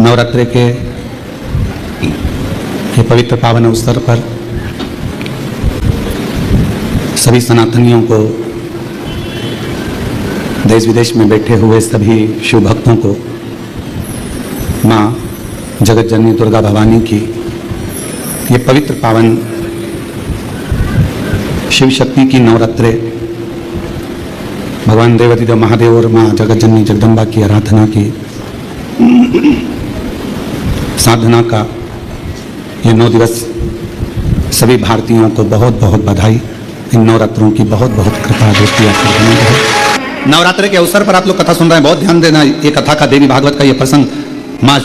नवरात्रि के पवित्र पावन अवसर पर सभी सनातनियों को, देश विदेश में बैठे हुए सभी शिव भक्तों को माँ जगत जननी दुर्गा भवानी की ये पवित्र पावन शिव शक्ति की नवरात्रि, भगवान देवाधिदेव महादेव और माँ जगत जननी जगदम्बा की आराधना की साधना का ये 9 दिवस सभी भारतीयों को बहुत बहुत बधाई। इन नवरात्रों की बहुत बहुत कृपा दृष्टि आपको। नवरात्रि के अवसर पर आप लोग कथा सुन रहे हैं, बहुत ध्यान देना। ये कथा का देवी भागवत का ये प्रसंग, माँ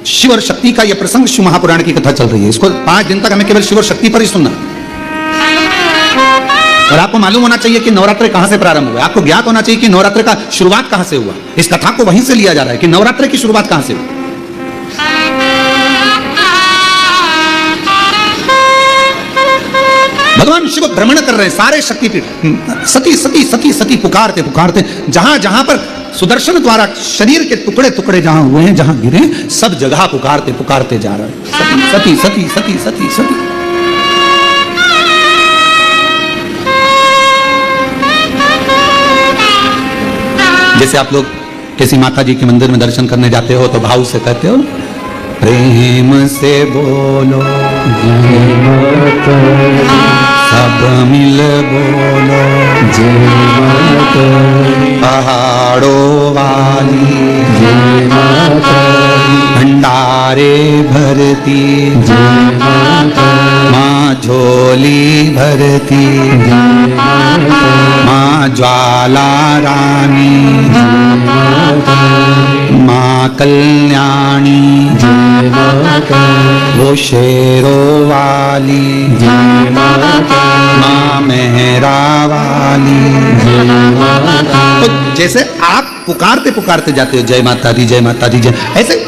शिव और शक्ति का ये प्रसंग शिव महापुराण की कथा चल रही है। इसको 5 दिन तक हमें केवल शिव और शक्ति पर ही सुनना। और आपको मालूम होना चाहिए कि नवरात्रि कहां से प्रारंभ हुआ। आपको ज्ञात होना चाहिए कि नवरात्रि का शुरुआत कहां से हुआ। इस कथा को वहीं से लिया जा रहा है कि नवरात्रि की शुरुआत कहां से हुई। भगवान शिव भ्रमण कर रहे हैं सारे शक्तिपीठ, सती सती सती सती पुकारते पुकारते जहां जहां पर सुदर्शन द्वारा शरीर के टुकड़े टुकड़े जहां हुए हैं, जहां गिरे, सब जगह पुकारते पुकारते जा रहे हैं सती सती सती सती सती। जैसे आप लोग किसी माता जी के मंदिर में दर्शन करने जाते हो तो भाव से कहते हो, प्रेम से बोलो जय माता, सब मिल बोलो जय माता, पहाड़ों वाली जय माता, भंडारे भरती जय माता, माँ झोली भरती जय माता, माँ ज्वाला रानी जय माता, माँ कल्याणी जय माता, वो शेरों वाली जय माता, माँ मेहरा वाली जय माता। तो जैसे आप पुकारते पुकारते जाते हो जय माता दी जय माता दी जय, ऐसे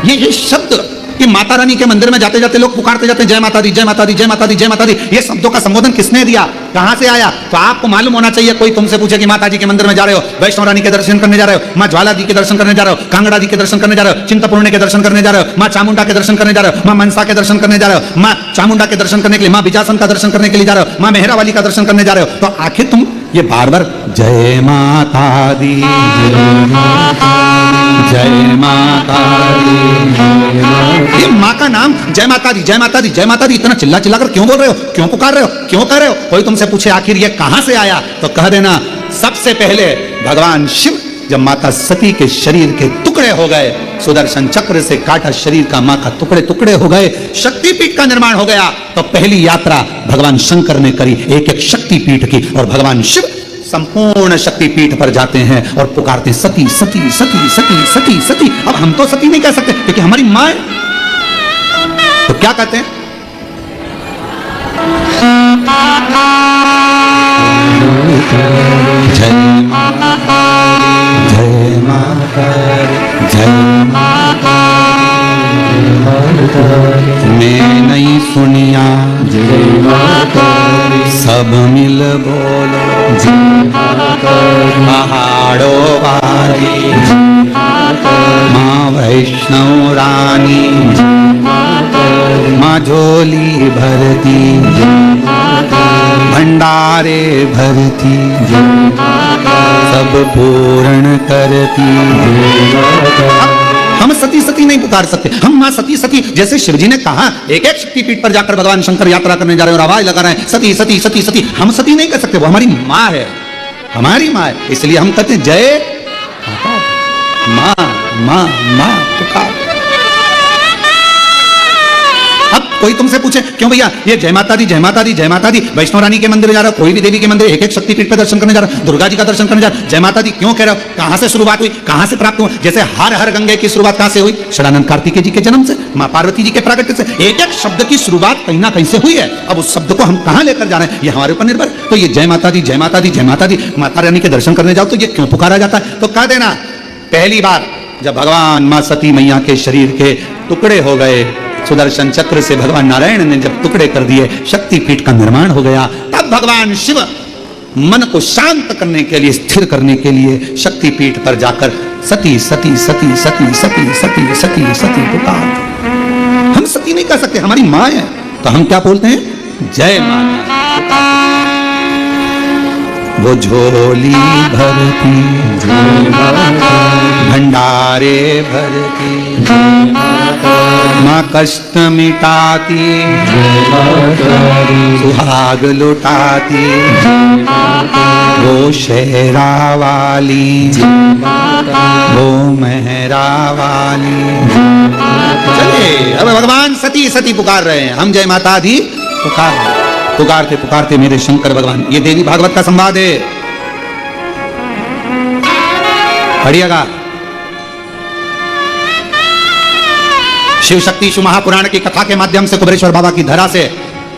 ये शब्द कि माता रानी के मंदिर में जाते जाते लोग पुकारते जाते हैं जय माता दी जय माता दी जय माता दी जय माता दी। ये शब्दों का संबोधन किसने दिया, कहां से आया? तो आपको मालूम होना चाहिए। कोई तुमसे पूछे कि माता जी के मंदिर में जा रहे हो, वैष्णो रानी के दर्शन करने जा रहे हो, माँ ज्वाला जी के दर्शन करने जा रहे हो, कांगड़ा जी के दर्शन करने जा रहे हो, चिंतपूर्णी के दर्शन करने जा रहे हो, माँ चामुंडा के दर्शन करने जा रहे हो, माँ मनसा के दर्शन करने जा रहे हो, माँ चामुंडा के दर्शन करने के लिए, माँ बिजासन का दर्शन करने के लिए जा रहे हो, माँ मेहरा वाली का दर्शन करने जा रहे हो, तो आखिर तुम ये बार बार जय माता दी जय माता दी, ये माँ का नाम जय माता दी जय माता दी जय माता दी इतना चिल्ला चिल्ला कर क्यों बोल रहे हो, क्यों पुकार रहे हो, क्यों कह रहे हो? कोई तुमसे पूछे आखिर ये कहां से आया, तो कह देना सबसे पहले भगवान शिव जब माता सती के शरीर के टुकड़े हो गए, सुदर्शन चक्र से काटा शरीर का मां का टुकड़े टुकड़े हो गए, शक्तिपीठ का निर्माण हो गया। तो पहली यात्रा भगवान शंकर ने करी एक एक शक्तिपीठ की, और भगवान शिव संपूर्ण शक्तिपीठ पर जाते हैं और पुकारते सती सती सती सती सती सती। अब हम तो सती नहीं कह सकते क्योंकि हमारी मां है, तो क्या कहते हैं? जय माता जय माता जय माता, मैं नहीं सुनिया जय माता, सब मिल बोलो जय माता, पहाड़ों वाली जय माता, माँ वैष्णो रानी जय माता, माँ झोली भरती जय माता, भंडारे भरती जय माता, सब पूर्ण करती जय माता। हम सती सती नहीं पुकार सकते, हम मां सती सती, जैसे शिवजी ने कहा एक एक शक्तिपीठ पर जाकर भगवान शंकर यात्रा करने जा रहे हैं और आवाज लगा रहे हैं सती सती सती सती। हम सती नहीं कर सकते, वो हमारी मां है, हमारी मां है, इसलिए हम कहते हैं जय मां मां मां पुकार। अब कोई तुमसे पूछे क्यों भैया ये जय माता दी जय माता दी जय माता दी, वैष्णो रानी के मंदिर जा रहा हो, कोई भी देवी के मंदिर एक एक शक्तिपीठ पर दर्शन करने जा रहा हो, दुर्गा जी का दर्शन करने जा रहा हो, जय माता दी क्यों कह रहे हो? कहां से शुरुआत हुई, कहां से प्राप्त हुआ? जैसे हर हर गंगे की शुरुआत कहां से हुई? षडानंद कार्तिकेय जी के जन्म से, मां पार्वती जी के प्रागट्य से। एक एक शब्द की शुरुआत कहीं ना कहीं से हुई है। अब उस शब्द को हम कहां लेकर जा रहे हैं ये हमारे ऊपर निर्भर। तो ये जय माता दी जय माता दी जय माता दी, माता रानी के दर्शन करने जाओ तो ये क्यों पुकारा जाता है? तो कह देना पहली बार जब भगवान मां सती मैया के शरीर के टुकड़े हो गए, सुदर्शन चक्र से भगवान नारायण ने जब टुकड़े कर दिए, शक्तिपीठ का निर्माण हो गया, तब भगवान शिव मन को शांत करने के लिए, स्थिर करने के लिए शक्तिपीठ पर जाकर सती सती सती सती सती सती सती सती पुकार। हम सती नहीं कह सकते, हमारी माँ है, तो हम क्या बोलते हैं? जय माता। वो झोली भरती भंडारे भरती, माँ कष्ट मिटाती सुहाग लुटाती, वो शेरा वाली वो मेहरा वाली। चलिए अब भगवान सती सती पुकार रहे हैं, हम जय माता दी पुकार रहे हैं। पुकारते पुकारते मेरे शंकर भगवान, ये देवी भागवत का संवाद है, पढ़िएगा। शिव शक्ति शिव महापुराण की कथा के माध्यम से कुबेरेश्वर बाबा की धरा से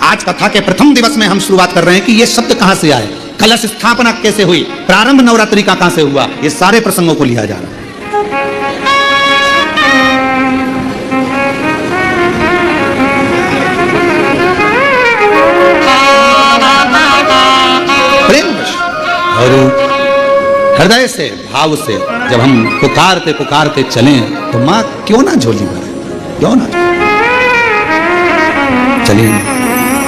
आज कथा के प्रथम दिवस में हम शुरुआत कर रहे हैं कि ये शब्द कहां से आए, कलश स्थापना कैसे हुई, प्रारंभ नवरात्रि का कहां से हुआ, ये सारे प्रसंगों को लिया जा रहा है। और हृदय से भाव से जब हम पुकारते पुकारते चलें तो मां क्यों ना झोली भरे, क्यों ना। चलिए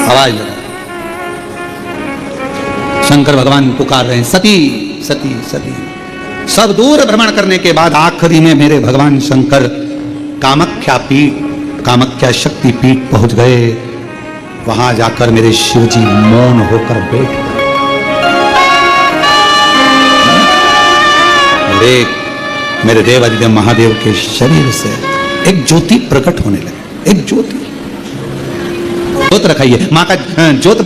आवाज लगा, शंकर भगवान पुकार रहे हैं सती सती सती। सब दूर भ्रमण करने के बाद आखिरी में मेरे भगवान शंकर कामाख्या पीठ, कामाख्या शक्ति पीठ पहुंच गए। वहां जाकर मेरे शिवजी मौन होकर बैठ गए। एक मेरे देव अधिदेव महादेव के शरीर से एक ज्योति प्रकट होने लगी, एक ज्योति। ज्योत रखाई है, माँ का ज्योत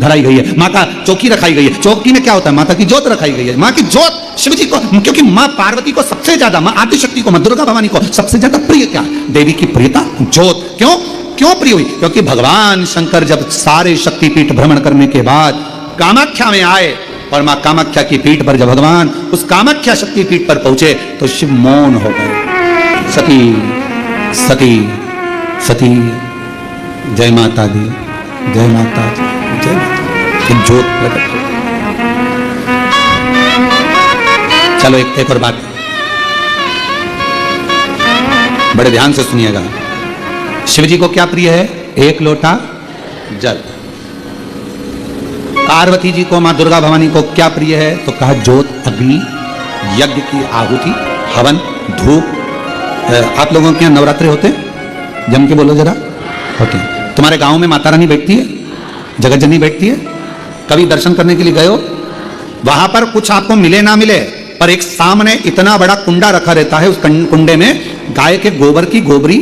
धराई गई है, माँ का चौकी रखाई गई है। चौकी में क्या होता है? माता की ज्योत रखाई गई है। माँ की ज्योत शिव जी को, क्योंकि माँ पार्वती को सबसे ज्यादा, माँ आदिशक्ति को, माँ दुर्गा भवानी को सबसे ज्यादा प्रिय क्या है? देवी की प्रियता ज्योत। क्यों क्यों प्रिय हुई? क्योंकि भगवान शंकर जब सारे शक्तिपीठ भ्रमण करने के बाद कामाख्या में आए और मां कामाख्या की पीठ पर जब भगवान उस कामाख्या शक्ति पीठ पर पहुंचे तो शिव मौन हो गए। सती सती सती, जय माता दी, जय माता दी, जय माता। ज्योत प्रकट हो। चलो एक और बात बड़े ध्यान से सुनिएगा। शिव जी को क्या प्रिय है? एक लोटा जल। पार्वती जी को, मां दुर्गा भवानी को क्या प्रिय है? तो कहा ज्योत, अग्नि, यज्ञ की आहुति, हवन, धूप। आप लोगों के यहाँ नवरात्रे होते हैं? जम के बोलो जरा। होते हैं। तुम्हारे गांव में माता रानी बैठती है, जगत जननी बैठती है? कभी दर्शन करने के लिए गए हो? वहां पर कुछ आपको मिले ना मिले, पर एक सामने इतना बड़ा कुंडा रखा रहता है, उस कुंडे में गाय के गोबर की गोबरी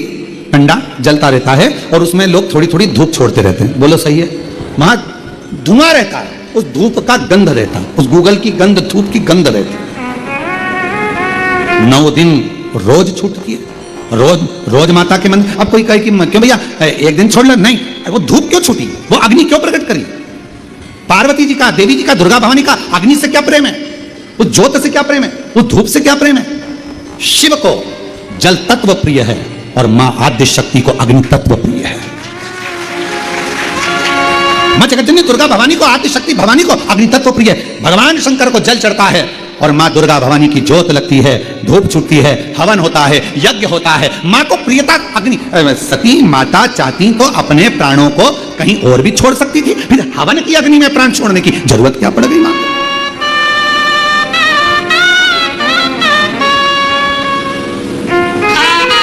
कंडा जलता रहता है और उसमें लोग थोड़ी थोड़ी धूप छोड़ते रहते हैं। बोलो सही है? वहां धुआं रहता है, उस धूप का गंध रहता है, उस गूगल की गंध, धूप की गंध रहती है। 9 दिन रोज छूटती है, रोज माता के मंदिर। अब कोई कहे कि क्यों भैया एक दिन छोड़ ले, नहीं, वो धूप क्यों छूटी, वो अग्नि क्यों प्रकट करी? पार्वती जी का, देवी जी का, दुर्गा भवानी का अग्नि से क्या प्रेम है? उस ज्योत से क्या प्रेम है? उस धूप से क्या प्रेम है? शिव को जल तत्व प्रिय है और मां आद्य शक्ति को अग्नि तत्व प्रिय है। मां जगतजननी दुर्गा भवानी को, आद्य शक्ति भवानी को अग्नि तत्व प्रिय है। भगवान शंकर को जल चढ़ता है और मां दुर्गा भवानी की ज्योत लगती है, धूप छूटती है, हवन होता है, यज्ञ होता है। मां को प्रियता अग्नि। सती माता चाहती तो अपने प्राणों को कहीं और भी छोड़ सकती थी, फिर हवन की अग्नि में प्राण छोड़ने की जरूरत क्या पड़ गई मां?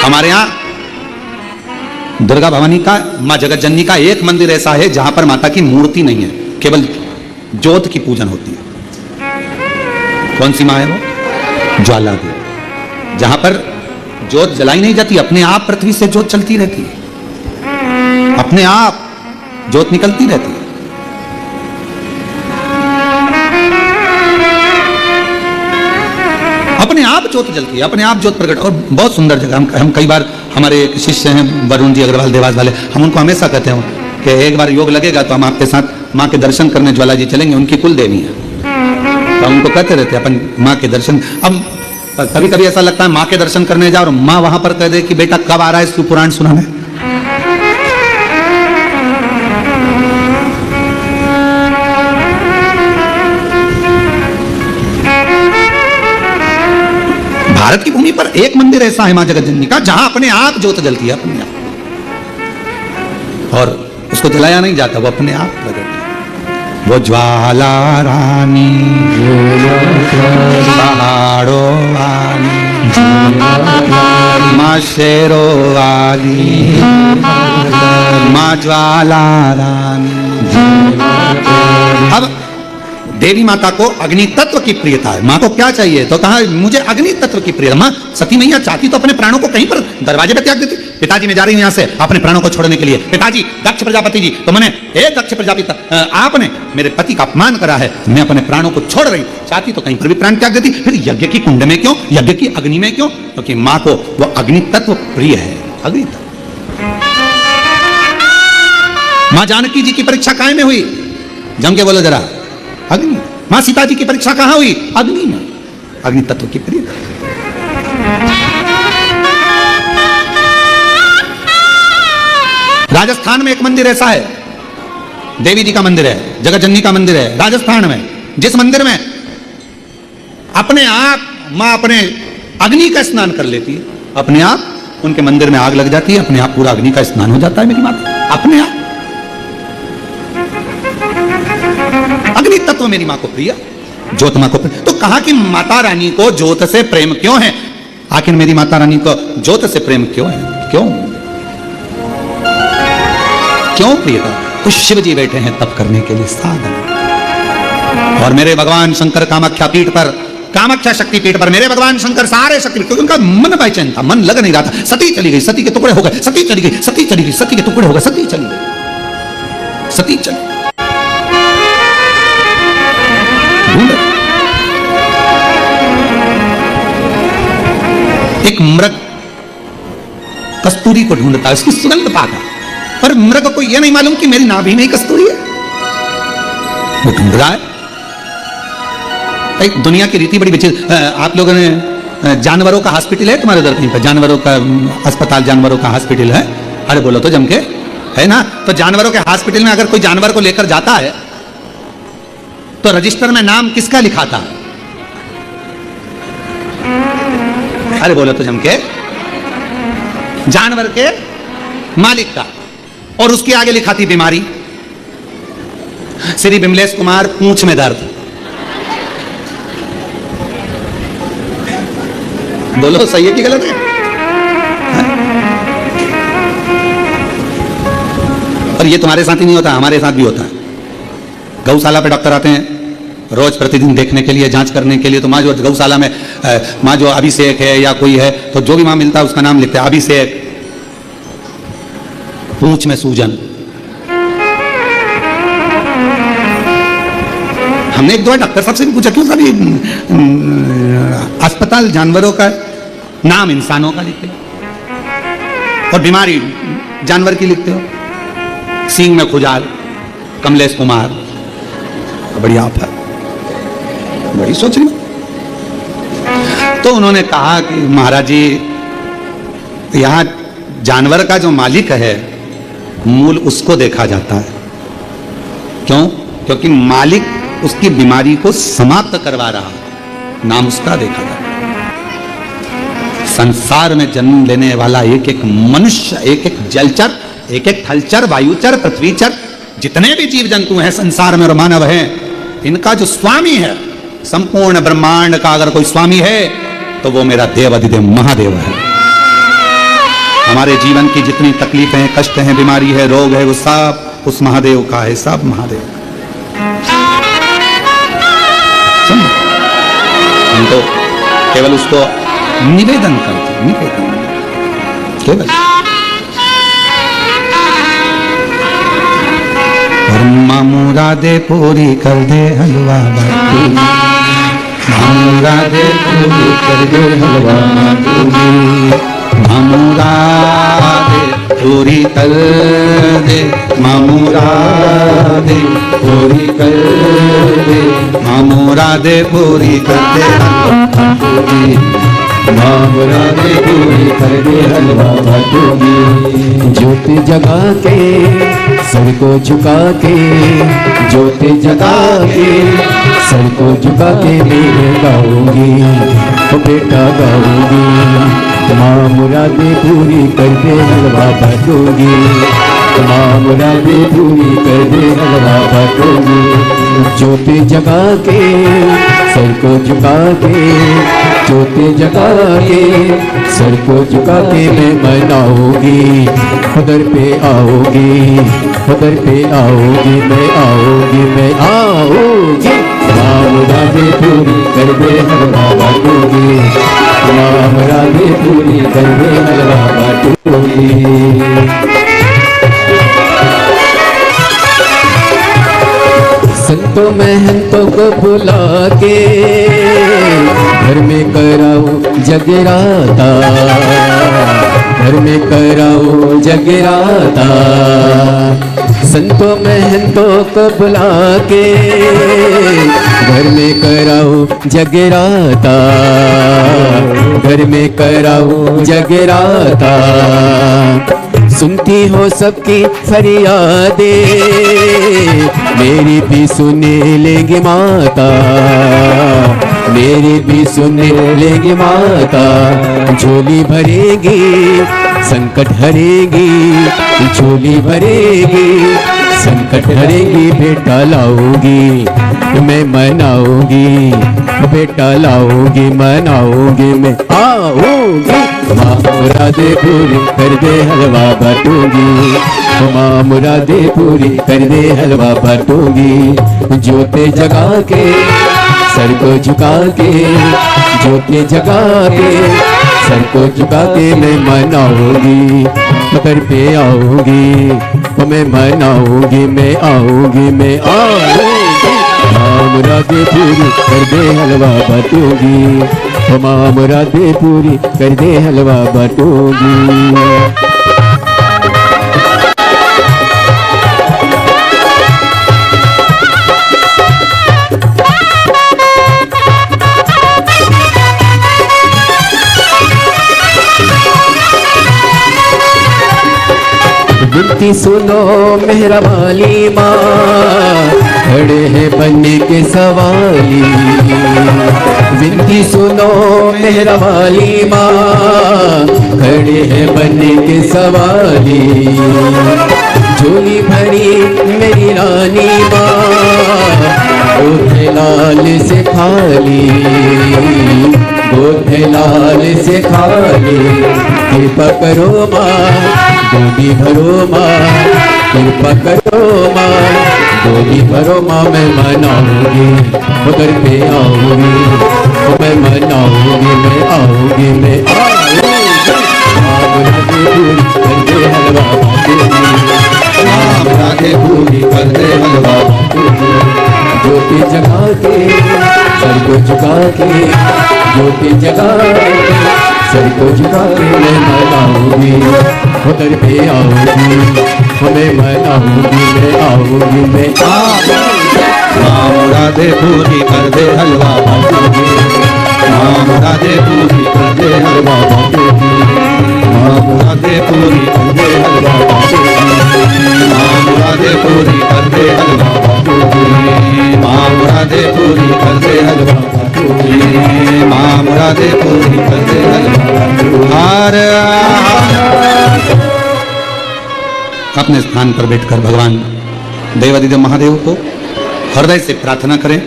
हमारे यहां दुर्गा भवानी का, मां जगत जननी का एक मंदिर ऐसा है जहां पर माता की मूर्ति नहीं है, केवल ज्योत की पूजन होती है। कौन सी मां है वो? ज्वाला देवी। जहां पर ज्योत जलाई नहीं जाती, अपने आप पृथ्वी से ज्योत चलती रहती है, अपने आप ज्योत निकलती रहती है। अपने आप ज्योत जलती है, अपने आप ज्योत प्रकट। और बहुत सुंदर जगह। हम कई बार, हमारे एक शिष्य हैं वरुण जी अग्रवाल देवास वाले, हम उनको हमेशा कहते हैं कि एक बार योग लगेगा तो हम आपके साथ माँ के दर्शन करने ज्वाला जी चलेंगे, उनकी कुल देवी है। तो हम उनको कहते रहते हैं अपन माँ के दर्शन। अब कभी कभी ऐसा लगता है माँ के दर्शन करने जाओ और माँ वहां पर कह दे कि बेटा कब आ रहा है शिव पुराण सुनाने। भारत की भूमि पर एक मंदिर ऐसा है मां जगत जननी का जहां अपने आप ज्योत जलती है, अपने आप, और उसको जलाया नहीं जाता, वो अपने आप प्रकट है। वो ज्वाला रानी पहाड़ों वाली माँ शेरों वाली माँ ज्वाला रानी। अब देवी माता को अग्नि तत्व की प्रियता है। माँ को क्या चाहिए? तो कहा मुझे अग्नि तत्व की प्रियता। माँ सती मैया चाहती तो अपने प्राणों को कहीं पर दरवाजे पे त्याग देती। पिताजी मैं जा रही हूं यहां से अपने प्राणों को छोड़ने के लिए। पिताजी दक्ष प्रजापति जी, तो मैंने दक्ष प्रजापति आपने मेरे पति का अपमान करा है, मैं अपने प्राणों को छोड़ रही हूं। चाहती तो कहीं पर भी प्राण त्याग देती। फिर यज्ञ की कुंड में क्यों, यज्ञ की अग्नि में क्यों? क्योंकि माँ को वो अग्नि तत्व प्रिय है। अग्नि तत्व। माँ जानकी जी की परीक्षा काय में हुई? जम के बोलो जरा। अग्नि। मां सीता जी की परीक्षा कहां हुई? अग्नि में। अग्नि तत्व की प्रिय। राजस्थान में एक मंदिर ऐसा है, देवी जी का मंदिर है, जगत जननी का मंदिर है राजस्थान में, जिस मंदिर में अपने आप मां अपने अग्नि का स्नान कर लेती है। अपने आप उनके मंदिर में आग लग जाती है, अपने आप पूरा अग्नि का स्नान हो जाता है मेरी माता, अपने आप। अग्नि तत्व मेरी मां को प्रिय, ज्योत मां को प्रिय। तो कहा कि माता रानी को ज्योत से प्रेम क्यों है? आखिर मेरी माता रानी को ज्योत से प्रेम क्यों है? क्यों क्यों प्रियता? तो शिव जी बैठे हैं तप करने के लिए साधन, और मेरे भगवान शंकर कामाख्या पीठ पर, कामाख्या शक्ति पीठ पर मेरे भगवान शंकर सारे शक्ति, क्योंकि उनका मन बेचैन था, मन लग नहीं रहा था। सती चली गई, सती के टुकड़े हो गए, सती चली गई, सती चली गई, सती के टुकड़े हो गए, सती चली गई, सती चली। एक मृग कस्तूरी को ढूंढता है, उसकी सुगंध पाकर, पर मृग को यह नहीं मालूम कि मेरी नाभि में ही कस्तूरी है। वो ढूंढ रहा है। एक दुनिया की रीति बड़ी विचित्र। आप लोगों ने जानवरों का हॉस्पिटल है तुम्हारे उधर कहीं पर? जानवरों का अस्पताल, जानवरों का हॉस्पिटल है? अरे बोलो तो जम के, है ना? तो जानवरों के हॉस्पिटल में अगर कोई जानवर को लेकर जाता है तो रजिस्टर में नाम किसका लिखाता है? अरे बोलो तो जम के, जानवर के मालिक का। और उसके आगे लिखा थी बीमारी, श्री विमलेश कुमार पूंछ में दर्द। बोलो सही है कि गलत है? और ये तुम्हारे साथ ही नहीं होता, हमारे साथ भी होता है। गौशाला पे डॉक्टर आते हैं रोज प्रतिदिन देखने के लिए, जांच करने के लिए। तो माँ जो गौशाला में माँ जो अभिषेक है या कोई है, तो जो भी माँ मिलता है उसका नाम लिखते हैं। अभिषेक, पूंछ में सूजन। हमने एक दो डॉक्टर साहब से भी पूछा क्यों सभी अस्पताल जानवरों का नाम इंसानों का लिखते हो और बीमारी जानवर की लिखते हो? सींग में खुजाल, कमलेश कुमार। बड़ी आप है, बड़ी सोच रही। तो उन्होंने कहा कि महाराज जी, यहां जानवर का जो मालिक है मूल उसको देखा जाता है। क्यों? क्योंकि मालिक उसकी बीमारी को समाप्त करवा रहा है, नाम उसका देखा जाता है। संसार में जन्म लेने वाला एक एक मनुष्य, एक एक जलचर, एक एक थलचर, वायुचर, पृथ्वीचर, जितने भी जीव जंतु हैं संसार में और मानव हैं, इनका जो स्वामी है संपूर्ण ब्रह्मांड का, अगर कोई स्वामी है तो वो मेरा देव अधिदेव महादेव है। हमारे जीवन की जितनी तकलीफें हैं, कष्ट हैं, बीमारी है, रोग है, वो सब उस महादेव का है, सब महादेव। हम तो केवल उसको निवेदन करते, निवेदन केवल। मुरादे पूरी कर दे हलवा बाटू, मुरादे पूरी कर दे हलवा बाटू, मुरादे पूरी कर दे, मुरादे पूरी कर दे, मुरादे पूरी कर दे हलवा बाटू, मुरादे पूरी कर दे हलवा बाटू। गाऊंगी। ज्योति जगा के सर को झुका के, ज्योति जगा के सर को झुका के मैं गाऊंगी, ओ बेटा गाऊंगी। माँ मुरादें पूरी कर दे हलवा बांटूंगी, माँ मुरादें पूरी कर दे हलवा बांटूंगी। ज्योति जगा के सर को झुका के, ज्योति जगा के सर को झुका के मैं मनाऊंगी। उधर पे आओगी, उधर पे आओगी, मैं आऊंगी, मैं आऊंगी। माँ मुरादें पूरी कर दे हलवा बांटूंगी, माँ मुरादें पूरी कर दे हलवा बांटूंगी। संतों महंतों को बुला के घर में कराऊं जगराता, घर में कराऊं जगराता। संतों महंतों को बुला के घर में कराऊं जगराता, घर में कराऊं जगराता। सुनती हो सबकी फरियादें, मेरी भी सुने लेगी माता, मेरी भी सुने लेगी माता। झोली भरेगी संकट हरेगी, झोली भरेगी संकट हरेगी। बेटा लाऊंगी मैं मनाऊंगी, बेटा लाऊंगी मनाऊंगी, मैं आऊंगी। माँ मुरादें पूरी कर दे हलवा बांटूंगी, माँ मुरादें पूरी कर दे हलवा बांटूंगी। ज्योति जगा के सर को झुका के, ज्योति जगा के सर को झुका के मैं मनाऊंगी। उधर पे आऊंगी, मैं मनाऊंगी, मैं आऊंगी, मैं आऊंगी। माँ मुरादें पूरी कर दे हलवा बांटूंगी, माँ मुरादें पूरी कर दे हलवा बांटूंगी। विनती सुनो मेहरा वाली माँ, खड़े हैं बनने के सवाली। विनती सुनो मेहरा वाली माँ, खड़े हैं बनने के सवाली। झोली भरी मेरी रानी माँ, गोद लाल से खाली, गोद लाल से खाली। कृपा करो माँ गोदी भरो माँ, कृपा करो माँ गोदी भरो माँ। मैं मनाऊंगी उधर पे आऊंगी, मैं मनाऊंगी, मैं आऊंगी, मैं आऊंगी। माँ मुरादें पूरी कर दे हलवा बांटूंगी, माँ मुरादें पूरी कर दे हलवा बांटूंगी। ज्योति जगा के सर को झुका के, ज्योति जगा के सर को झुका के मैं मनाऊंगी। उधर पे आऊंगी, मैं मनाऊंगी, मैं आऊंगी, मैं आऊंगी। माँ मुरादें पूरी कर दे हलवा बांटूंगी, माँ मुरादें पूरी कर दे हलवा बांटूंगी, माँ मुरादें पूरी कर दे हलवा बांटूंगी, माँ मुरादें पूरी कर दे हलवा बांटूंगी, माँ मुरादें पूरी कर दे हलवा बांटूंगी, माँ मुरादें पूरी कर दे हलवा बांटूंगी। अपने स्थान पर बैठकर भगवान देवादिदेव महादेव को हृदय से प्रार्थना करें,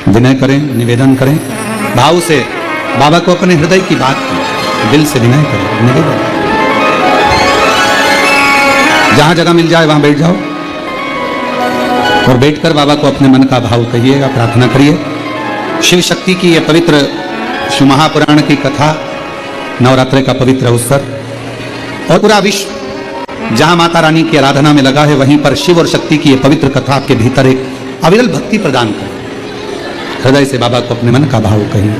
विनय करें, निवेदन करें, भाव से बाबा को अपने हृदय की बात दिल से विनय करें, निवेदन। जहां जगह मिल जाए वहां बैठ जाओ और बैठकर बाबा को अपने मन का भाव कहिएगा, प्रार्थना करिए। शिव शक्ति की यह पवित्र शिव महापुराण की कथा, नवरात्र का पवित्र अवसर और पूरा विश्व जहां माता रानी की आराधना में लगा है, वहीं पर शिव और शक्ति की यह पवित्र कथा आपके भीतर एक अविरल भक्ति प्रदान करे। हृदय से बाबा को अपने मन का भाव कहिए।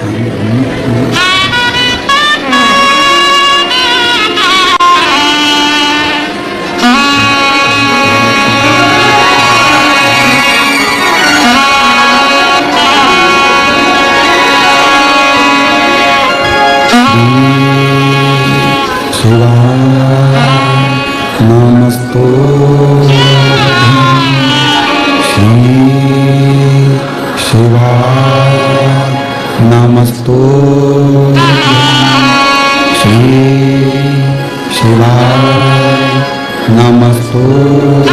शिवा शिवाय नमस्तुभ्यं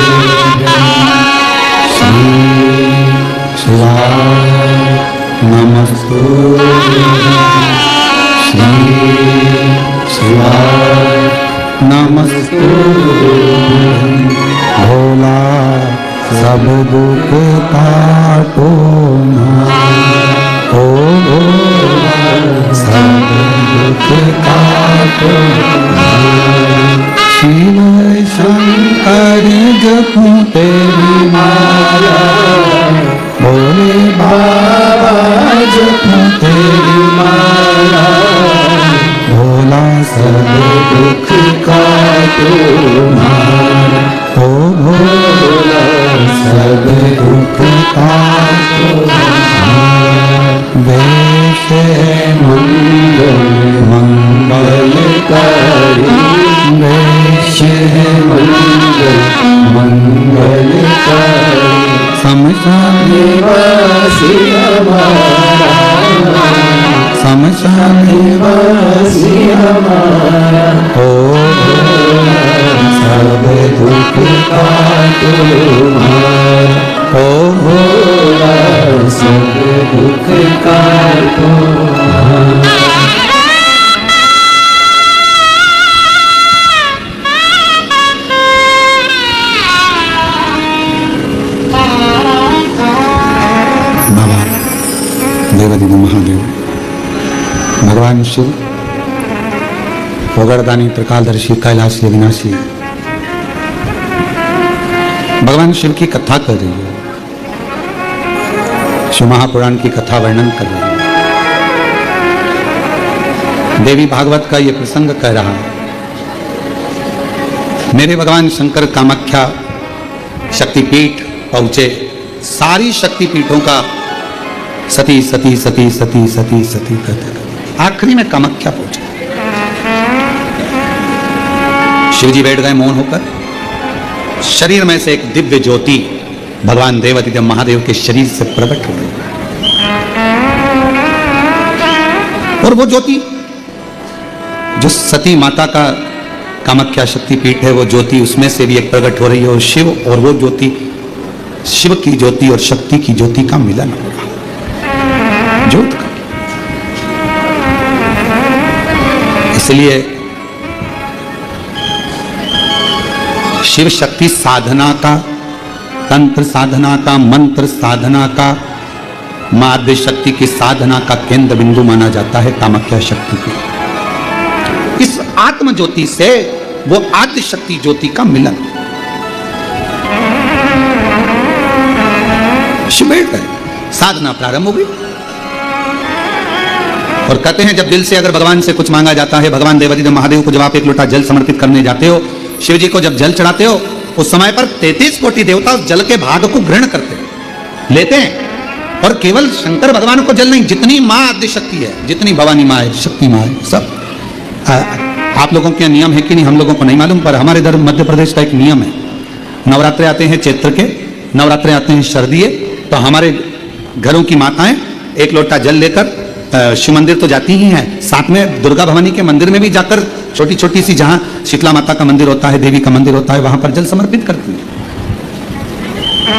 श्री शिवाय नमस्तुभ्यं श्री शिवाय नमस्तुभ्यं भोला सब दुख काटो ना ओ सब दुख काटो ना शिव शंकर जपूं तेरी माला भोले बाबा जपूं तेरी माला भोला सब दुख काटो मारा ओ भोला सब दुख काटो वेश मंगल मंगलकारी वेश मंगल मंगलकारी शमशान निवासी हमारा शमशान निवासी हमारा ओ सब दुख काटो मारा ओ भोला सब दुख काटो मारा। देवादिदेव महादेव भगवान शिव पोगड़दानी त्रिकालदर्शी कैलाशी अविनाशी भगवान शिव की कथा कर रही है, शिव महापुराण की कथा वर्णन कर रही है। देवी भागवत का यह प्रसंग कह रहा है, मेरे भगवान शंकर कामाख्या शक्तिपीठ पहुंचे, सारी शक्तिपीठों का सती सती सती सती सती सती कहते आखिरी में कामाख्या पहुंचे। शिवजी बैठ गए मौन होकर, शरीर में से एक दिव्य ज्योति भगवान देवादिदेव महादेव के शरीर से प्रकट हो गई और वो ज्योति जो सती माता का कामाख्या शक्तिपीठ है, वो ज्योति उसमें से भी एक प्रकट हो रही है और शिव और वो ज्योति, शिव की ज्योति और शक्ति की ज्योति का मिलन हो रहा है, ज्योत का। इसलिए शिव शक्ति साधना का, तंत्र साधना का, मंत्र साधना का, माध्य शक्ति की साधना का केंद्र बिंदु माना जाता है कामाख्या शक्ति की। इस आत्म ज्योति से वो आद्य शक्ति ज्योति का मिलन। शिव बैठ गए, साधना प्रारंभ हो गई और कहते हैं जब दिल से अगर भगवान से कुछ मांगा जाता है, भगवान देवादिदेव महादेव को जब आप एक लोटा जल समर्पित करने जाते हो, शिव जी को जब जल चढ़ाते हो, उस समय पर 33 कोटि देवता उस जल के भाग को ग्रहण करते हैं, लेते हैं। और केवल शंकर भगवान को जल नहीं, जितनी माँ आद्य शक्ति है, जितनी भवानी माँ है, शक्ति माँ है, सब। आप लोगों के नियम है कि नहीं हम लोगों को नहीं मालूम, पर हमारे इधर मध्य प्रदेश का एक नियम है। नवरात्रे आते हैं चैत्र के, नवरात्रे आते हैं शरदीय, तो हमारे घरों की माताएं एक लोटा जल लेकर शिव मंदिर तो जाती ही हैं, साथ में दुर्गा भवानी के मंदिर में भी जाकर छोटी छोटी सी, जहां शीतला माता का मंदिर होता है, देवी का मंदिर होता है, वहां पर जल समर्पित करती हैं।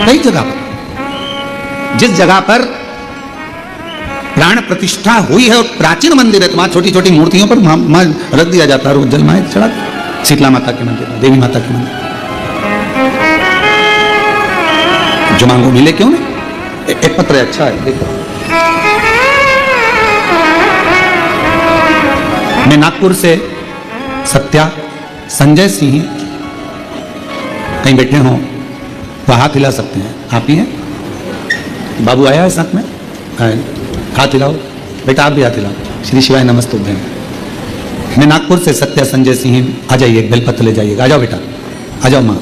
कई जगह पर, जिस जगह पर प्राण प्रतिष्ठा हुई है और प्राचीन मंदिर है, तो वहां छोटी छोटी मूर्तियों पर रख दिया जाता है, जल माए चढ़ा, शीतला माता के मंदिर, देवी माता के मंदिर। जो मांगो मिले क्यों नहीं। एक पत्र है, अच्छा है, देखो। मैं नागपुर से सत्या संजय सिंह कहीं बैठे हों तो हाथ हिला सकते हैं, आप ही हैं? बाबू आया है साथ में, हाथ हिलाओ बेटा, आप भी हाथ हिलाओ। श्री शिवाय नमस्तुभ्यं। मैं नागपुर से सत्या संजय सिंह, आ जाइए, बेलपत्र ले जाइएगा, आ जाओ बेटा, आ जाओ माँ।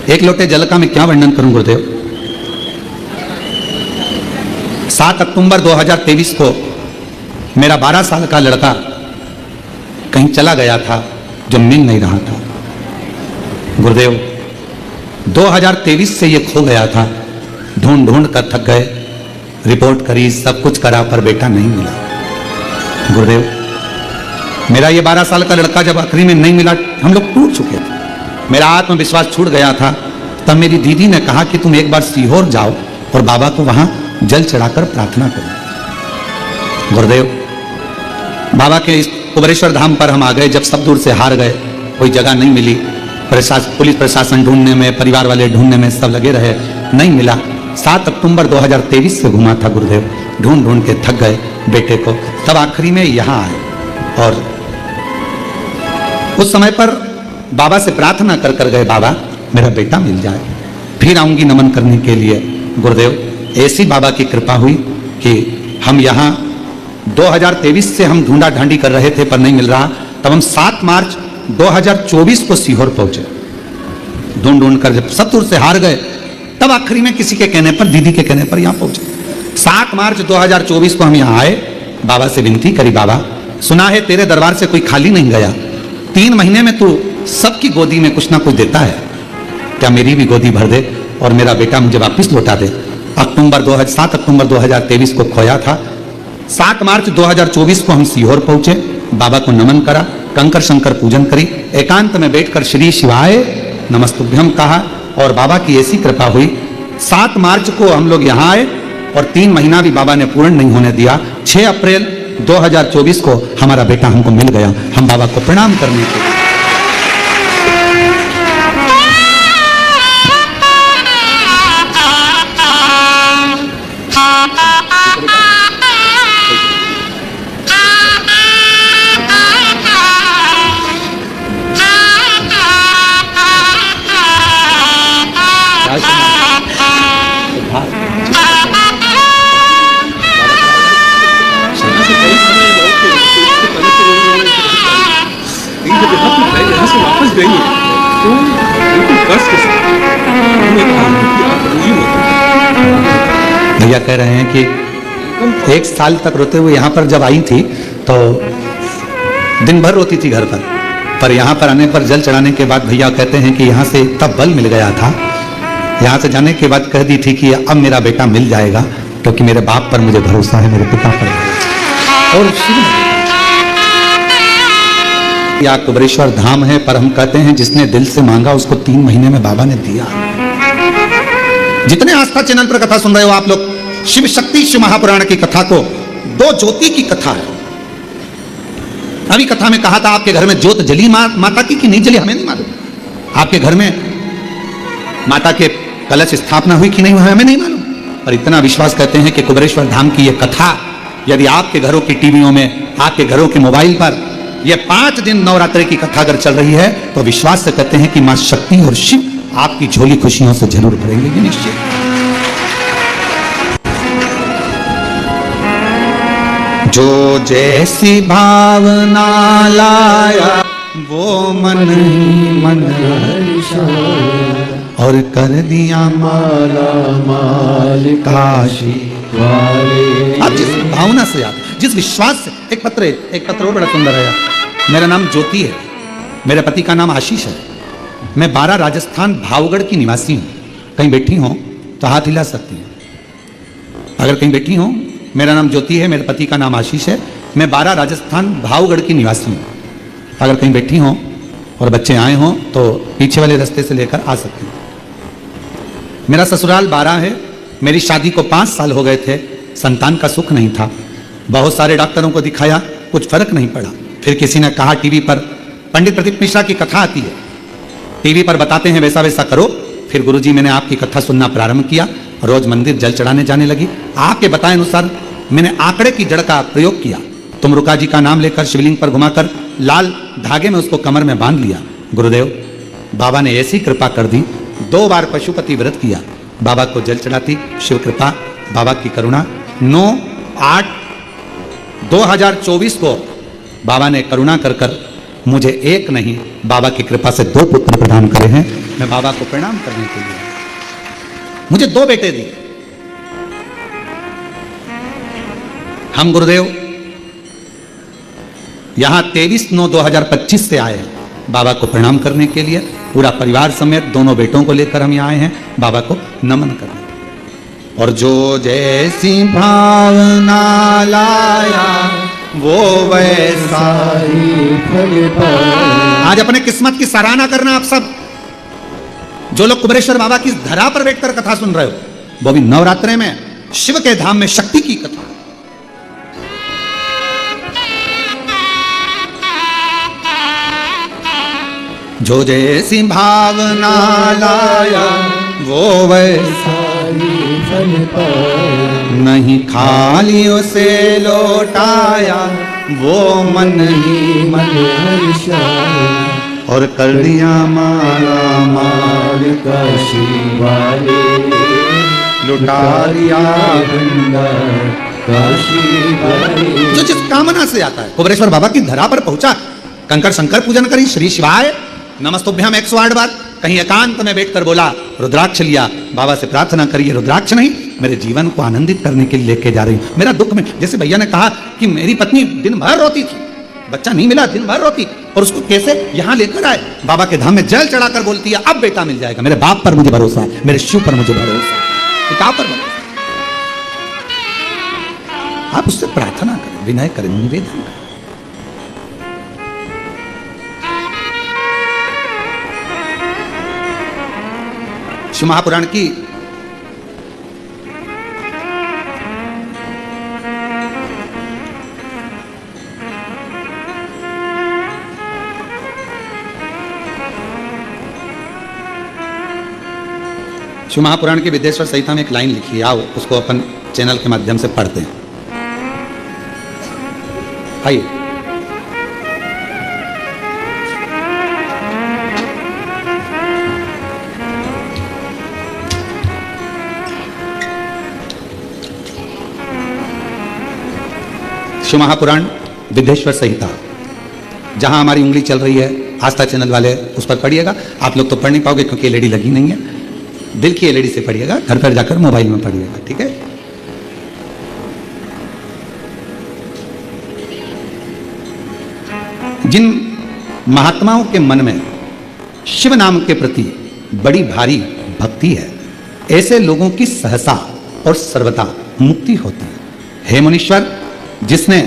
एक लोटे जल का मैं क्या वर्णन करूं गुरुदेव। 7 अक्टूबर 2023 को मेरा 12 साल का लड़का कहीं चला गया था, जो मिल नहीं रहा था गुरुदेव। 2023 से ये खो गया था, ढूंढ ढूंढ कर थक गए, रिपोर्ट करी, सब कुछ करा, पर बेटा नहीं मिला गुरुदेव। मेरा ये 12 साल का लड़का जब आखिरी में नहीं मिला, हम लोग टूट चुके थे, मेरा आत्मविश्वास छूट गया था। तब मेरी दीदी ने कहा कि तुम एक बार सीहोर जाओ और बाबा को वहां जल चढ़ाकर प्रार्थना करो। गुरुदेव, बाबा के इस कुबरेश्वर धाम पर हम आ गए। जब सब दूर से हार गए, कोई जगह नहीं मिली, पुलिस प्रशासन ढूंढने में, परिवार वाले ढूंढने में सब लगे रहे, नहीं मिला। 7 अक्टूबर 2023 से घुमा था गुरुदेव, ढूंढ ढूंढ के थक गए बेटे को। तब आखिरी में यहाँ आए और उस समय पर बाबा से प्रार्थना कर कर गए, बाबा मेरा बेटा मिल जाए, फिर आऊंगी नमन करने के लिए। गुरुदेव, ऐसी बाबा की कृपा हुई कि हम यहाँ 2023 से हम ढूंढा ढांडी कर रहे थे पर नहीं मिल रहा। तब हम 7 मार्च 2024 को सीहोर पहुंचे, ढूंढ ढूंढ कर। जब सब दूर से हार गए, तब आखिरी में किसी के कहने पर, दीदी के कहने पर यहाँ पहुंचे। 7 मार्च 2024 को हम यहाँ आए, बाबा से विनती करी, बाबा सुना है तेरे दरबार से कोई खाली नहीं गया, 3 महीने में तू सबकी गोदी में कुछ ना कुछ देता है, क्या मेरी भी गोदी भर दे और मेरा बेटा मुझे वापिस लौटा दे। 7 अक्टूबर 2023 को खोया था। 7 मार्च 2024 को हम सीहोर पहुंचे, बाबा को नमन करा, कंकर शंकर पूजन करी, एकांत में बैठकर श्री शिवाय नमस्तुभ्यम कहा और बाबा की ऐसी कृपा हुई। 7 मार्च को हम लोग यहाँ आए और 3 महीना भी बाबा ने पूर्ण नहीं होने दिया। 6 अप्रैल 2024 को हमारा बेटा हमको मिल गया। हम बाबा को प्रणाम करने के लिए भैया कह रहे हैं कि 1 साल तक रोते हुए यहाँ पर जब आई थी तो दिन भर रोती थी घर पर यहाँ पर आने पर जल चढ़ाने के बाद भैया कहते हैं कि यहाँ से तब बल मिल गया था। यहाँ से जाने के बाद कह दी थी कि अब मेरा बेटा मिल जाएगा, क्योंकि मेरे बाप पर मुझे भरोसा है, मेरे पिता पर। और या कुबरेश्वर धाम है, पर हम कहते हैं जिसने दिल से मांगा उसको 3 महीने में बाबा ने दिया। जितने आस्था चैनल पर कथा सुन रहे हो आप लोग, शिव शक्ति शिव महापुराण की कथा को 2 ज्योति की कथा है। अभी कथा में कहा था आपके घर में ज्योत जली माता की कि नहीं जली हमें नहीं मालूम। आपके घर में माता के कलश स्थापना हुई कि नहीं हुई हमें नहीं मालूम, पर इतना विश्वास करते हैं कि कुबरेश्वर धाम की यह कथा यदि आपके घरों की टीवियों में, आपके घरों के मोबाइल पर यह 5 दिन नवरात्रि की कथा अगर चल रही है तो विश्वास से कहते हैं कि मां शक्ति और शिव आपकी झोली खुशियों से जरूर भरेंगे, ये निश्चित। जो जैसी भावना लाया वो मन ही मन और कर दिया माला माल काशी वाले। आप जिस भावना से याद, जिस विश्वास से, एक पत्र वो बड़ा सुंदर है। मेरा नाम ज्योति है, मेरे पति का नाम आशीष है, मैं 12 राजस्थान भावगढ़ की निवासी हूँ। कहीं बैठी हो तो हाथ हिला सकती हैं अगर कहीं बैठी हो। मेरा नाम ज्योति है, मेरे पति का नाम आशीष है, मैं 12 राजस्थान भावगढ़ की निवासी हूँ। अगर कहीं बैठी हो और बच्चे आए हों तो पीछे वाले रास्ते से लेकर आ सकते हैं। मेरा ससुराल 12 है, मेरी शादी को 5 साल हो गए थे, संतान का सुख नहीं था, बहुत सारे डॉक्टरों को दिखाया, कुछ फर्क नहीं पड़ा। फिर किसी ने कहा टीवी पर पंडित प्रदीप मिश्रा की कथा आती है, टीवी पर बताते हैं वैसा वैसा करो। फिर गुरुजी मैंने आपकी कथा सुनना प्रारंभ किया, रोज मंदिर जल चढ़ाने जाने लगी। आपके बताए अनुसार मैंने आंकड़े की जड़ का प्रयोग किया। तुमरुका जी का नाम लेकर शिवलिंग पर घुमाकर लाल धागे में उसको कमर में बांध लिया। गुरुदेव, बाबा ने ऐसी कृपा कर दी, 2 बार पशुपति व्रत किया, बाबा को जल चढ़ाती, शिव कृपा, बाबा की करुणा। 9/8/2024 को बाबा ने करुणा कर कर मुझे एक नहीं, बाबा की कृपा से 2 पुत्र प्रदान करे हैं। मैं बाबा को प्रणाम करने के लिए मुझे 2 बेटे दिए। हम गुरुदेव यहां 23/9/2025 से आए हैं बाबा को प्रणाम करने के लिए। पूरा परिवार समेत दोनों बेटों को लेकर हम यहाँ आए हैं बाबा को नमन करने। और जो जैसी भावना लाया वो वैसा ही फल पाए। आज अपने किस्मत की सराहना करना आप सब जो लोग कुबेरेश्वर बाबा की धरा पर बैठकर कथा सुन रहे हो, वो भी नवरात्रे में शिव के धाम में शक्ति की कथा। जो जैसी भावना लाया वो वैसा ही फल पाए। नहीं खाली उसे लौटाया वो मन ही मन हर्षाए। और कर दिया माला माल काशी वाले लुटा दिया भंडार काशी वाले। जो जिस कामना से आता है कुबेरेश्वर बाबा की धरा पर पहुंचा, कंकर शंकर पूजन करी, श्री शिवाय नमस्तुभ्यम 108 बार, कहीं एकांत में बैठकर बोला, रुद्राक्ष लिया, बाबा से प्रार्थना करिए रुद्राक्ष नहीं मेरे जीवन को आनंदित करने के लिए लेके जा रही हूं। मेरा दुख में, जैसे भैया ने कहा कि मेरी पत्नी दिन भर रोती थी, बच्चा नहीं मिला, दिन भर रोती, और उसको कैसे यहां लेकर आए, बाबा के धाम में जल चढ़ाकर बोलती है अब बेटा मिल जाएगा। मेरे बाप पर मुझे भरोसा है, मेरे शिव पर मुझे भरोसा है, पिता पर भरोसा। आप उससे प्रार्थना करें, विनय करें, निवेदन करें। शिव महापुराण की शिव महापुराण की विदेश्वर संहिता में एक लाइन लिखी है, आओ उसको अपन चैनल के माध्यम से पढ़ते हैं। आइए। शिव महापुराण विदेश्वर संहिता, जहां हमारी उंगली चल रही है, आस्था चैनल वाले उस पर पढ़िएगा। आप लोग तो पढ़ नहीं पाओगे क्योंकि एलईडी लगी नहीं है, दिल की एलईडी से पढ़िएगा, घर पर जाकर मोबाइल में पढ़िएगा, ठीक है। जिन महात्माओं के मन में शिव नाम के प्रति बड़ी भारी भक्ति है, ऐसे लोगों की सहसा और सर्वदा मुक्ति होती है। हे मुनीश्वर, जिसने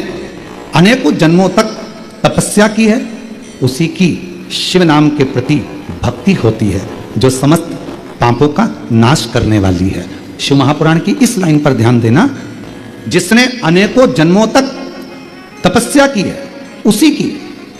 अनेकों जन्मों तक तपस्या की है, उसी की शिव नाम के प्रति भक्ति होती है, जो समस्त पापों का नाश करने वाली है। शिव महापुराण की इस लाइन पर ध्यान देना, जिसने अनेकों जन्मों तक तपस्या की है, उसी की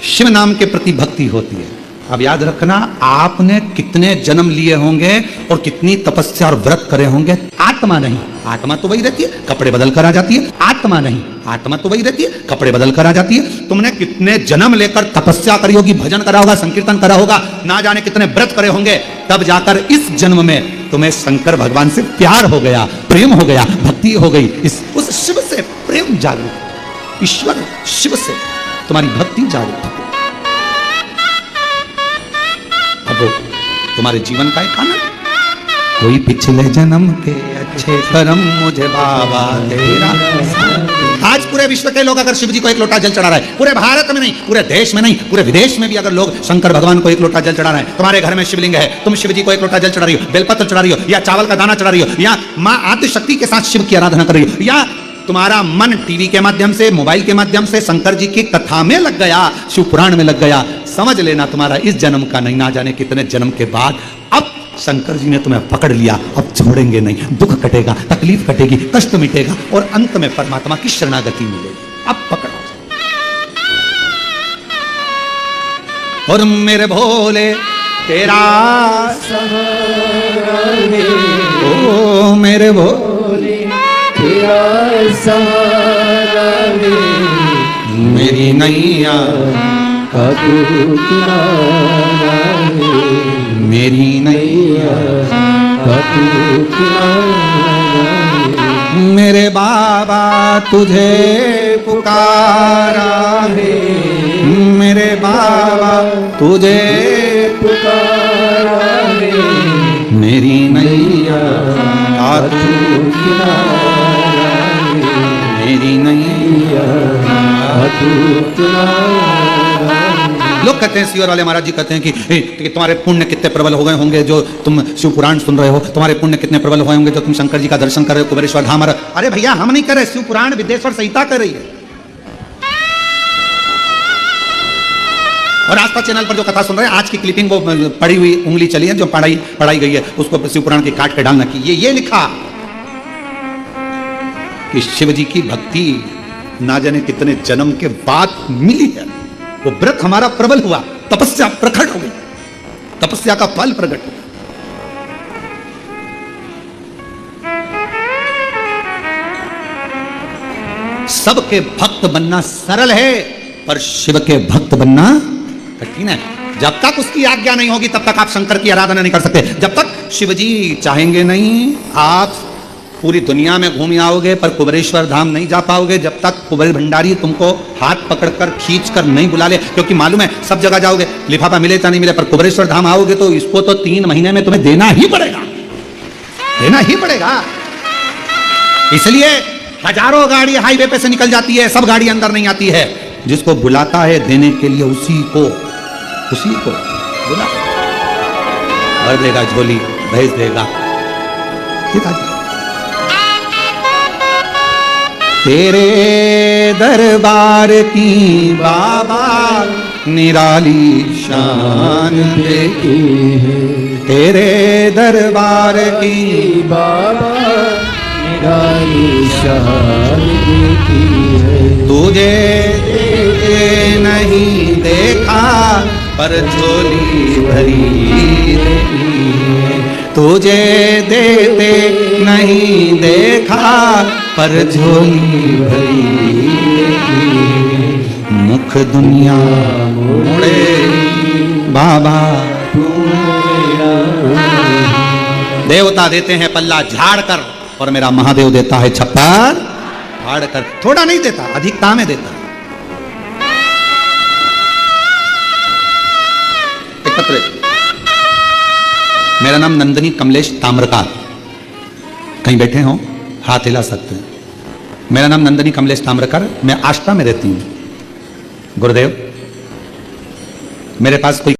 शिव नाम के प्रति भक्ति होती है। अब याद रखना, आपने कितने जन्म लिए होंगे और कितनी तपस्या और व्रत करे होंगे, आत्मा नहीं, आत्मा तो वही रहती है, कपड़े बदल कर आ जाती है। आत्मा नहीं, आत्मा तो वही रहती है, कपड़े बदल कर आ जाती है। तुमने कितने जन्म लेकर तपस्या करी होगी, भजन करा होगा, संकीर्तन करा होगा, ना जाने कितने व्रत करे होंगे, तब जाकर इस जन्म में तुम्हें शंकर भगवान से प्यार हो गया, प्रेम हो गया, भक्ति हो गई, उस शिव से प्रेम जागरूक, ईश्वर शिव से तुम्हारी भक्ति जागरूक। अब तुम्हारे जीवन का एक आनंद, कोई पिछले जन्म के अच्छे कर्म मुझे बाबा तेरा। आज पूरे विश्व के लोग अगर शिव जी को एक लोटा जल चढ़ा रहे हैं, पूरे भारत में नहीं, पूरे देश में नहीं, पूरे विदेश में भी अगर लोग शंकर भगवान को एक लोटा जल चढ़ा रहे हैं, तुम्हारे घर में शिवलिंग है, तुम शिव जी को एक लोटा जल चढ़ा रही हो, बेलपत्र चढ़ा रही हो, या चावल का दाना चढ़ा रही हो, या माँ आदि शक्ति के साथ शिव की आराधना कर रही हो, या तुम्हारा मन टीवी के माध्यम से, मोबाइल के माध्यम से शंकर जी की कथा में लग गया, शिव पुराण में लग गया, समझ लेना तुम्हारा इस जन्म का नहीं, ना जाने कितने जन्म के बाद अब शंकर जी ने तुम्हें पकड़ लिया, अब छोड़ेंगे नहीं, दुख कटेगा, तकलीफ कटेगी, कष्ट मिटेगा और अंत में परमात्मा की शरणागति मिलेगी। अब पकड़ो। और मेरे भोले तेरा सहारा है, ओ मेरे भोले तेरा सहारा है, मेरी नैया का तू किनारा है, मेरी नैया का तू किनारा है। मेरे बाबा तुझे पुकारा है, मेरे बाबा तुझे पुकारा है, मेरी नैया का तू किनारा है, मेरी नैया। तू किनारा है। लोग कहते हैं, सीवर वाले महाराज जी कहते हैं कि तुम्हारे पुण्य कितने प्रबल हो गए होंगे जो तुम शिव पुराण सुन रहे हो, तुम्हारे पुण्य कितने प्रबल हुए होंगे जो तुम शंकर जी का दर्शन कर रहे हो, कुबेरेश्वर धाम। अरे भैया हम नहीं कर रहे, शिव पुराण विदेश्वर संहिता कर रही है। और आस्था चैनल पर जो कथा सुन रहे हैं, आज की क्लिपिंग वो पड़ी हुई उंगली चली है, जो पढ़ाई गई है, उसको शिव पुराण की काट के डालना की ये लिखा कि शिव जी की भक्ति ना जाने कितने जन्म के बाद मिली है। वो व्रत हमारा प्रबल हुआ, तपस्या प्रकट हो गई, तपस्या का फल प्रकट हो गया। सबके भक्त बनना सरल है, पर शिव के भक्त बनना कठिन है। जब तक उसकी आज्ञा नहीं होगी तब तक आप शंकर की आराधना नहीं कर सकते। जब तक शिव जी चाहेंगे नहीं, आप पूरी दुनिया में घूम आओगे पर कुबेरेश्वर धाम नहीं जा पाओगे जब तक कुबेर भंडारी तुमको हाथ पकड़कर खींचकर नहीं बुला ले। क्योंकि मालूम है सब जगह जाओगे, लिफाफा मिले या नहीं मिले, पर कुबेरेश्वर धाम आओगे तो इसको तो 3 महीने में तुम्हें देना ही पड़ेगा, देना ही पड़ेगा। इसलिए हजारों गाड़ी हाईवे पे से निकल जाती है, सब गाड़ी अंदर नहीं आती है। जिसको बुलाता है देने के लिए उसी को बुला, भर देगा झोली, भेज देगा। तेरे दरबार की बाबा निराली शान देखी है, तेरे दरबार की बाबा निराली शान देखी है। तुझे नहीं देखा पर झोली भरी देखी है, तुझे देते नहीं देखा पर झोली भरी देखी है। मुख दुनिया मोड़े बाबा, देवता देते हैं पल्ला झाड़ कर और मेरा महादेव देता है छप्पर फाड़ कर। थोड़ा नहीं देता, अधिकता में देता। एक पत्र, मेरा नाम नंदनी कमलेश ताम्रकार, कहीं बैठे हो हाथ हिला सकते हैं। मेरा नाम नंदनी कमलेश ताम्रकार, मैं आष्टा में रहती हूं। गुरुदेव, मेरे पास कोई